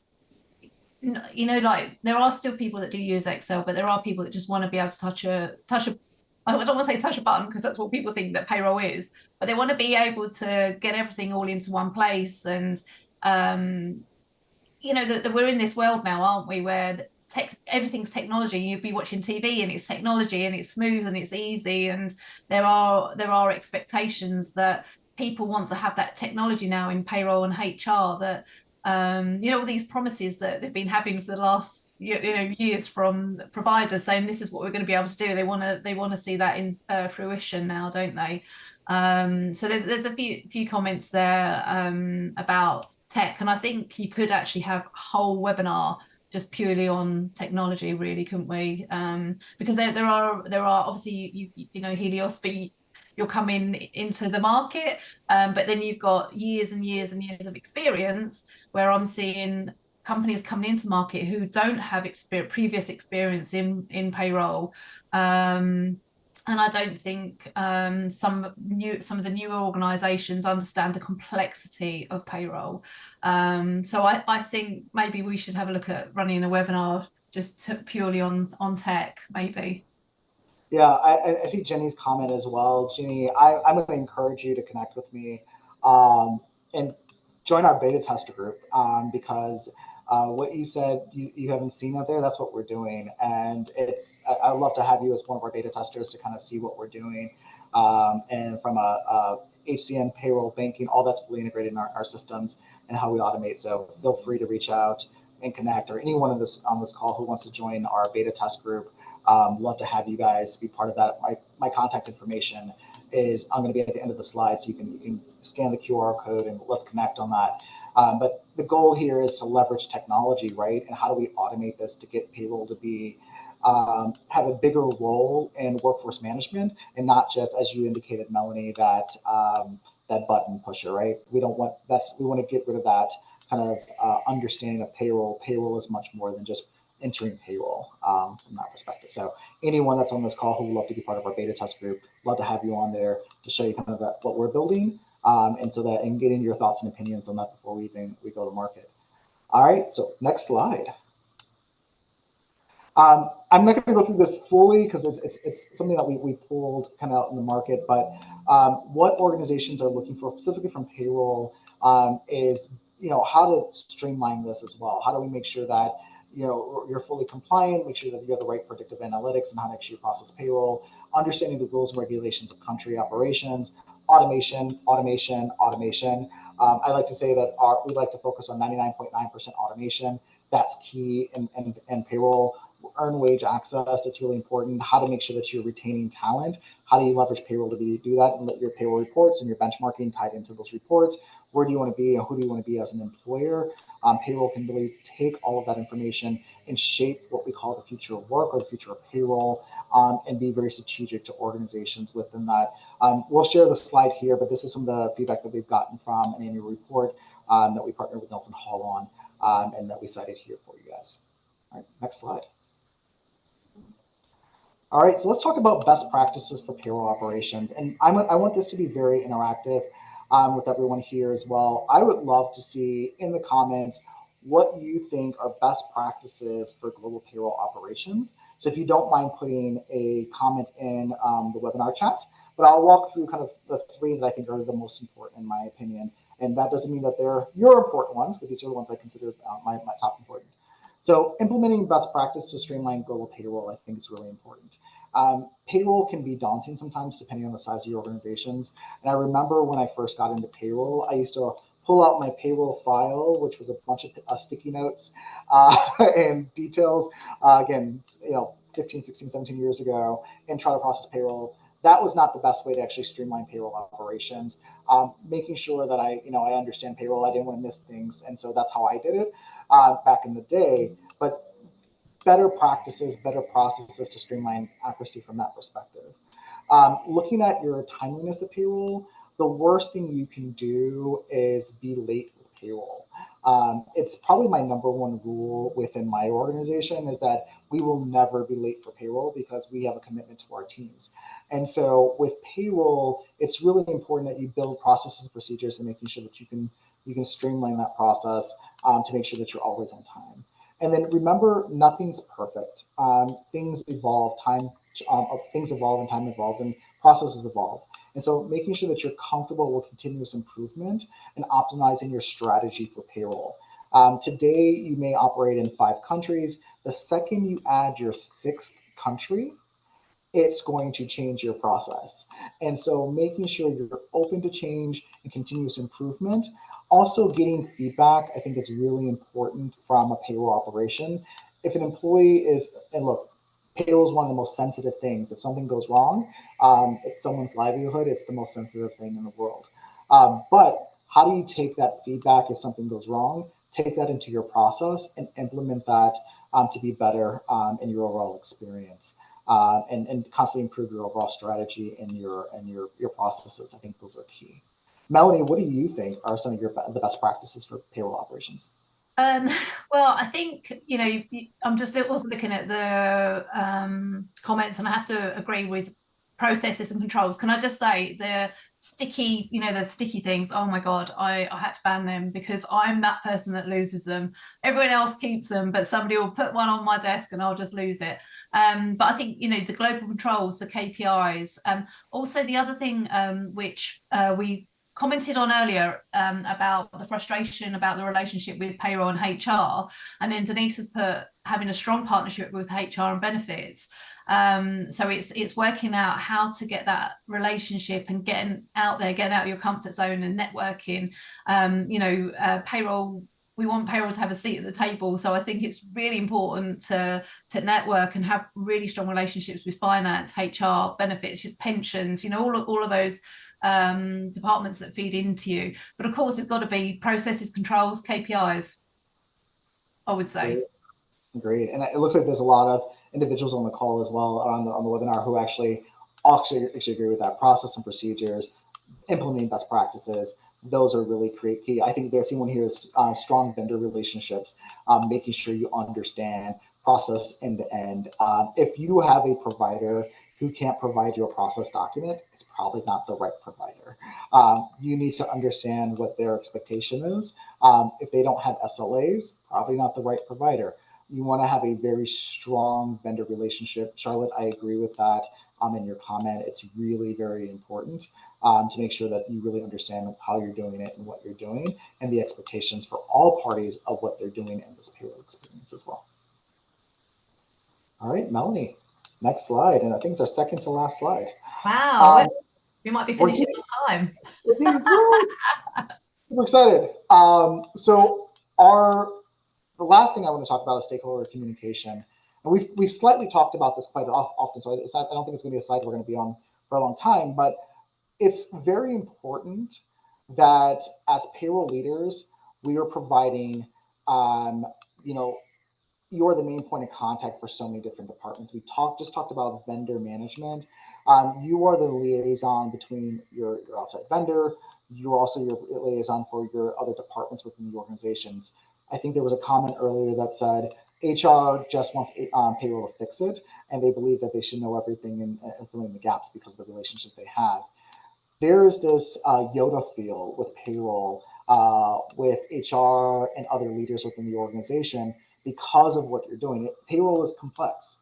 like there are still people that do use Excel, but there are people that just want to be able to touch a. I don't want to say touch a button because that's what people think that payroll is, but they want to be able to get everything all into one place. And um, that we're in this world now, aren't we, where everything's technology. You'd be watching TV and it's technology and it's smooth and it's easy, and there are expectations that people want to have that technology now in payroll and HR, that all these promises that they've been having for the last years from providers saying this is what we're going to be able to do. They want to see that in fruition now, don't they? So there's a few comments there about tech, and I think you could actually have a whole webinar just purely on technology, really, couldn't we? Because there are obviously Helios, but you're coming into the market, but then you've got years and years and years of experience, where I'm seeing companies coming into market who don't have previous experience in payroll. And I don't think some of the newer organisations understand the complexity of payroll. So I think maybe we should have a look at running a webinar just purely on tech, maybe. Yeah, I see Jenny's comment as well. Jenny, I'm going to encourage you to connect with me and join our beta tester group because what you said you haven't seen out there, that's what we're doing. And I'd love to have you as one of our beta testers to kind of see what we're doing. And from a HCM, payroll, banking, all that's fully integrated in our systems and how we automate. So feel free to reach out and connect, or anyone on this call who wants to join our beta test group. Love to have you guys be part of that. My contact information is I'm going to be at the end of the slide, so you can scan the QR code and let's connect on that. But the goal here is to leverage technology, right? And how do we automate this to get payroll to be have a bigger role in workforce management, and not just, as you indicated, Melanie, that button pusher, right? We don't want that's we want to get rid of that kind of understanding of payroll. Payroll is much more than just entering payroll from that perspective. So anyone that's on this call who would love to be part of our beta test group, love to have you on there to show you kind of what we're building, and getting your thoughts and opinions on that before we go to market. All right, so next slide. I'm not going to go through this fully because it's something that we pulled kind of out in the market, but what organizations are looking for specifically from payroll is, how to streamline this as well. How do we make sure that, you're fully compliant, make sure that you have the right predictive analytics and how to actually process payroll, understanding the rules and regulations of country operations, automation, automation, automation. I like to say that we like to focus on 99.9% automation. That's key in payroll. Earn wage access, it's really important. How to make sure that you're retaining talent. How do you leverage payroll to do that and let your payroll reports and your benchmarking tied into those reports? Where do you want to be and who do you want to be as an employer? Payroll can really take all of that information and shape what we call the future of work or the future of payroll, and be very strategic to organizations within that. We'll share the slide here, but this is some of the feedback that we've gotten from an annual report that we partnered with Nelson Hall on, and that we cited here for you guys. All right, next slide. All right, so let's talk about best practices for payroll operations. And I want this to be very interactive with everyone here as well. I would love to see in the comments what you think are best practices for global payroll operations. So if you don't mind putting a comment in the webinar chat, but I'll walk through kind of the three that I think are the most important in my opinion. And that doesn't mean that they're your important ones, but these are the ones I consider my top important. So implementing best practice to streamline global payroll, I think is really important. Payroll can be daunting sometimes depending on the size of your organizations. And I remember when I first got into payroll, I used to pull out my payroll file, which was a bunch of sticky notes and details, again, 15, 16, 17 years ago, and try to process payroll. That was not the best way to actually streamline payroll operations. Making sure that I understand payroll, I didn't want to miss things. And so that's how I did it back in the day. But better practices, better processes to streamline accuracy from that perspective. Looking at your timeliness of payroll, the worst thing you can do is be late with payroll. It's probably my number one rule within my organization is that we will never be late for payroll because we have a commitment to our teams. And so with payroll, it's really important that you build processes and procedures and making sure that you can streamline that process to make sure that you're always on time. And then remember, nothing's perfect. Things evolve, things evolve, and time evolves, and processes evolve. And so making sure that you're comfortable with continuous improvement and optimizing your strategy for payroll. Today, you may operate in 5 countries. The second you add your 6th country, it's going to change your process. And so making sure you're open to change and continuous improvement. Also getting feedback, I think is really important from a payroll operation. If an employee is, and look, payroll is one of the most sensitive things. If something goes wrong, it's someone's livelihood. It's the most sensitive thing in the world. But how do you take that feedback if something goes wrong, take that into your process and implement that to be better in your overall experience? And constantly improve your overall strategy and your processes. I think those are key. Melanie, what do you think are some of the best practices for payroll operations? Well, I think, I'm just also looking at the comments, and I have to agree with processes and controls. Can I just say the sticky things, oh my God, I had to ban them because I'm that person that loses them. Everyone else keeps them, but somebody will put one on my desk and I'll just lose it. But I think, the global controls, the KPIs, also the other thing which we commented on earlier about the frustration about the relationship with payroll and HR, and then Denise has put having a strong partnership with HR and benefits. So it's working out how to get that relationship and getting out of your comfort zone and networking. Payroll. We want payroll to have a seat at the table. So I think it's really important to network and have really strong relationships with finance, HR, benefits, pensions, all of those departments that feed into you. But of course, it's got to be processes, controls, KPIs, I would say. Great. And it looks like there's a lot of individuals on the call as well on the webinar who actually agree with that. Process and procedures, implementing best practices. Those are really key. I think there's someone here is strong vendor relationships, making sure you understand process end to end. If you have a provider who can't provide you a process document, it's probably not the right provider. You need to understand what their expectation is. If they don't have SLAs, probably not the right provider. You want to have a very strong vendor relationship. Charlotte, I agree with that. In your comment, it's really very important to make sure that you really understand how you're doing it and what you're doing and the expectations for all parties of what they're doing in this payroll experience as well. All right, Melanie, next slide. And I think it's our second to last slide. Wow, we might be We're finishing on time. we're getting super excited. So the last thing I want to talk about is stakeholder communication. And we've slightly talked about this quite often, so I don't think it's going to be a slide we're going to be on for a long time, but it's very important that as payroll leaders, we are providing, you know, you're the main point of contact for so many different departments. We just talked about vendor management. You are the liaison between your outside vendor. You're also your liaison for your other departments within the organizations. I think there was a comment earlier that said HR just wants payroll to fix it, and they believe that they should know everything and fill in the gaps because of the relationship they have. There is this Yoda feel with payroll, with HR and other leaders within the organization because of what you're doing. Payroll is complex.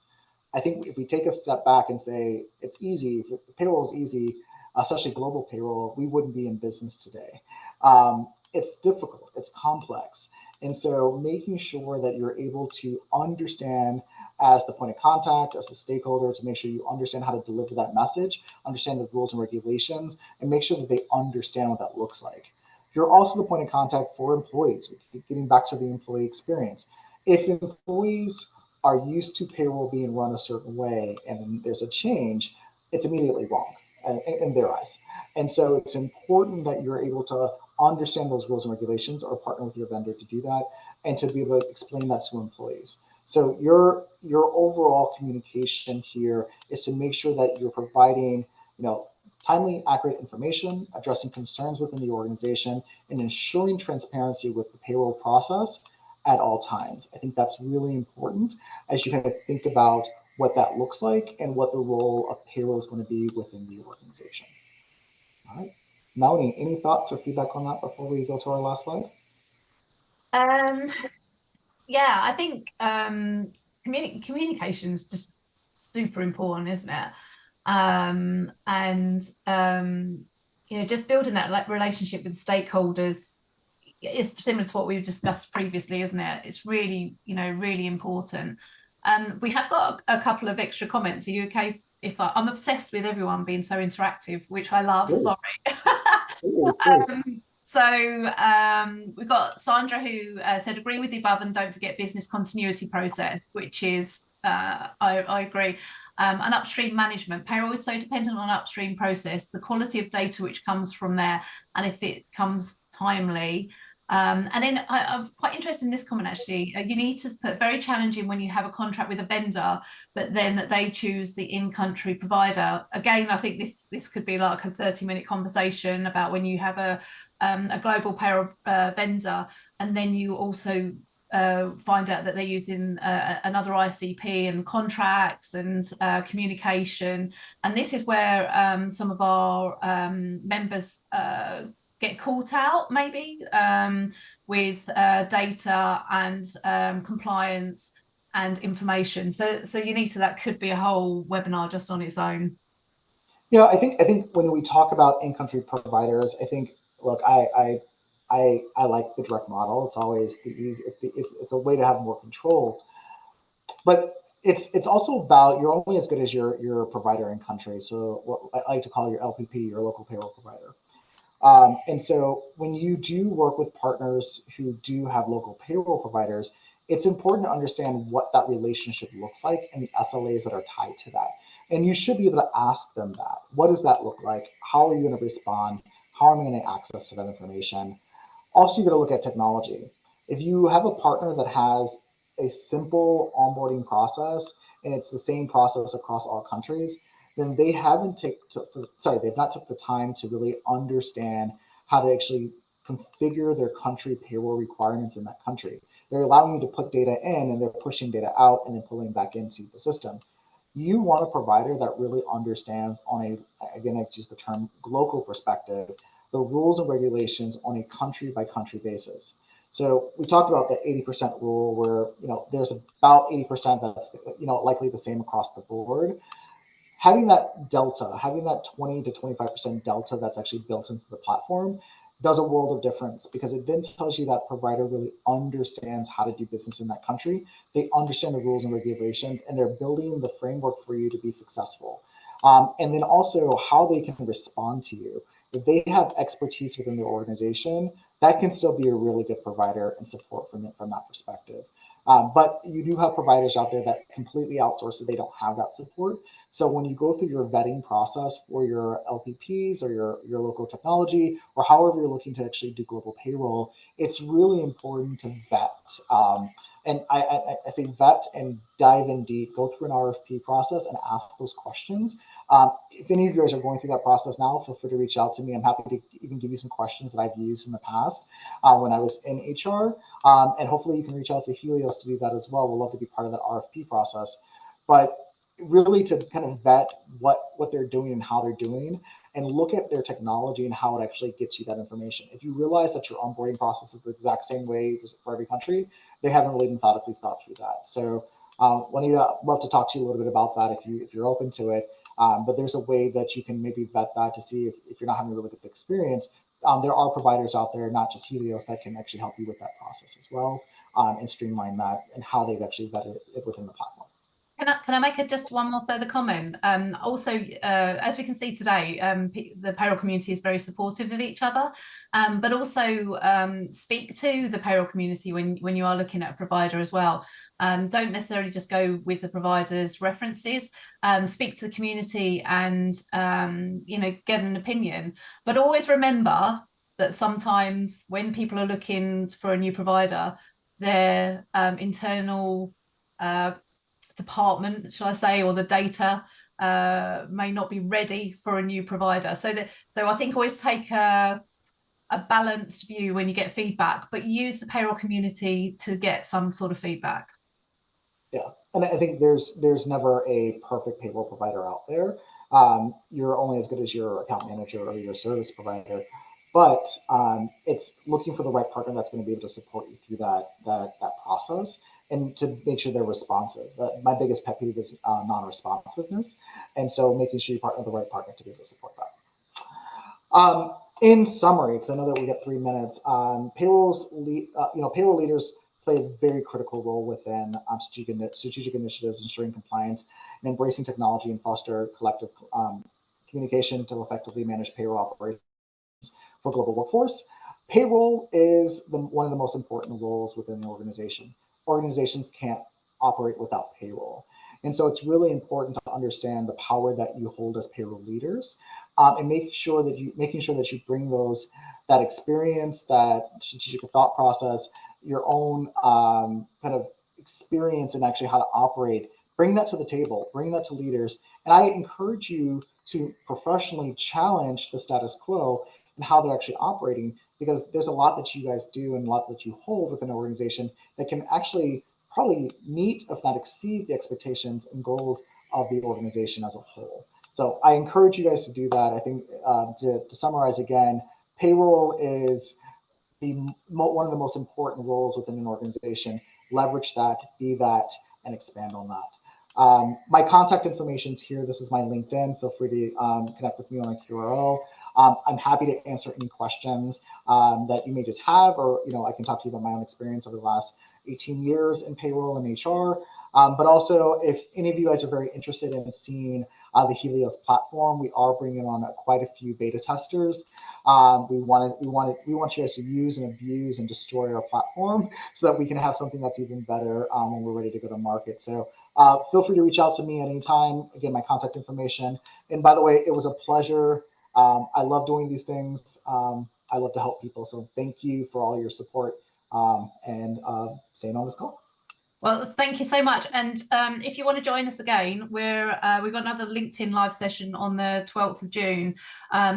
I think if we take a step back and say it's easy, if payroll is easy, especially global payroll, we wouldn't be in business today. It's difficult, it's complex. And so making sure that you're able to understand as the point of contact, as the stakeholder, to make sure you understand how to deliver that message, understand the rules and regulations, and make sure that they understand what that looks like. You're also the point of contact for employees, getting back to the employee experience. If employees are used to payroll being run a certain way and there's a change, it's immediately wrong in their eyes. And so it's important that you're able to understand those rules and regulations or partner with your vendor to do that and to be able to explain that to employees. So your overall communication here is to make sure that you're providing, timely, accurate information, addressing concerns within the organization, and ensuring transparency with the payroll process at all times. I think that's really important as you kind of think about what that looks like and what the role of payroll is going to be within the organization. All right. Melanie, any thoughts or feedback on that before we go to our last slide? Yeah, I think communication is just super important, isn't it? And just building that relationship with stakeholders is similar to what we've discussed previously, isn't it? It's really, really important. We have got a couple of extra comments. Are you okay if I'm obsessed with everyone being so interactive, which I love. Please, Sorry. please. We've got Sandra who said, agree with the above and don't forget business continuity process, which is, I agree. And upstream management. Payroll is so dependent on upstream process, the quality of data which comes from there, and if it comes timely. And then I'm quite interested in this comment actually. You need to put very challenging when you have a contract with a vendor, but then that they choose the in-country provider. Again, I think this could be like a 30-minute conversation about when you have a global payroll vendor, and then you also find out that they're using another ICP and contracts and communication. And this is where some of our members get caught out maybe with data and compliance and information. So that could be a whole webinar just on its own. Yeah, I think when we talk about in-country providers, I think look, I like the direct model. It's always the easy. It's a way to have more control, but it's also about you're only as good as your provider in country. So what I like to call your LPP, your local payroll provider. And so when you do work with partners who do have local payroll providers, it's important to understand what that relationship looks like and the SLAs that are tied to that. And you should be able to ask them that. What does that look like? How are you going to respond? How am I going to access to that information? Also, you're going to look at technology. If you have a partner that has a simple onboarding process and it's the same process across all countries, then they've not took the time to really understand how to actually configure their country payroll requirements in that country. They're allowing you to put data in and they're pushing data out and then pulling back into the system. You want a provider that really understands again, I use the term local perspective, the rules and regulations on a country by country basis. So we talked about the 80% rule where, there's about 80% that's, likely the same across the board. Having that delta, having that 20 to 25% delta that's actually built into the platform does a world of difference, because it then tells you that provider really understands how to do business in that country. They understand the rules and regulations, and they're building the framework for you to be successful. And then also how they can respond to you. If they have expertise within their organization, that can still be a really good provider and support from that perspective. But you do have providers out there that completely outsource it. They don't have that support. So when you go through your vetting process for your LPPs or your local technology, or however you're looking to actually do global payroll, it's really important to vet. And I say vet and dive in deep, go through an RFP process and ask those questions. If any of you guys are going through that process now, feel free to reach out to me. I'm happy to even give you some questions that I've used in the past when I was in HR. And hopefully you can reach out to Helios to do that as well. We'll love to be part of that RFP process. But really to kind of vet what they're doing and how they're doing, and look at their technology and how it actually gets you that information. If you realize that your onboarding process is the exact same way for every country, they haven't really methodically thought through that. So Juanita, I'd love to talk to you a little bit about that if you're open to it. But there's a way that you can maybe vet that to see if you're not having a really good experience. There are providers out there, not just Helios, that can actually help you with that process as well, and streamline that and how they've actually vetted it within the platform. Can I make just one more further comment? Also, as we can see today, the payroll community is very supportive of each other, but also speak to the payroll community when you are looking at a provider as well. Don't necessarily just go with the provider's references. Speak to the community and get an opinion. But always remember that sometimes when people are looking for a new provider, their internal department, shall I say, or the data may not be ready for a new provider. So I think always take a balanced view when you get feedback, but use the payroll community to get some sort of feedback. Yeah, and I think there's never a perfect payroll provider out there. You're only as good as your account manager or your service provider, but it's looking for the right partner that's going to be able to support you through that process, and to make sure they're responsive. My biggest pet peeve is non-responsiveness, and so making sure you partner with the right partner to be able to support that. In summary, because I know that we got 3 minutes, payroll leaders play a very critical role within strategic initiatives, ensuring compliance and embracing technology, and foster collective communication to effectively manage payroll operations for global workforce. Payroll is one of the most important roles within the organization. Organizations can't operate without payroll. And so it's really important to understand the power that you hold as payroll leaders, and making sure that you bring that experience, that strategic thought process, your own kind of experience in actually how to operate. Bring that to the table. Bring that to leaders, and I encourage you to professionally challenge the status quo and how they're actually operating, because there's a lot that you guys do and a lot that you hold within an organization that can actually probably meet, if not exceed, the expectations and goals of the organization as a whole. So I encourage you guys to do that. I think to summarize again, payroll is one of the most important roles within an organization. Leverage that, be that, and expand on that. My contact information is here. This is my LinkedIn. Feel free to connect with me on a QRO. I'm happy to answer any questions that you may just have, or I can talk to you about my own experience over the last 18 years in payroll and HR. But also, if any of you guys are very interested in seeing the Helios platform, we are bringing on quite a few beta testers. We want you guys to use and abuse and destroy our platform so that we can have something that's even better when we're ready to go to market. So feel free to reach out to me at any time. Again, my contact information. And by the way, it was a pleasure. I love doing these things. I love to help people. So thank you for all your support and staying on this call. Well, thank you so much. And if you want to join us again, we've got another LinkedIn live session on the 12th of June.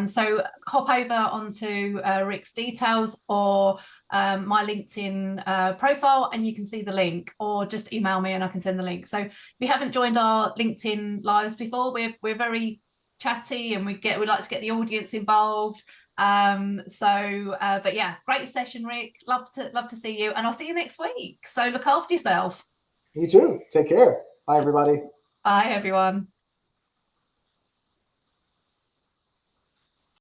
So hop over onto Rick's details or my LinkedIn profile, and you can see the link, or just email me and I can send the link. So if you haven't joined our LinkedIn lives before, we're very chatty, and we like to get the audience involved. But yeah, great session, Rick. Love to see you, and I'll see you next week. So look after yourself. You too. Take care. Bye, everybody. Bye, everyone.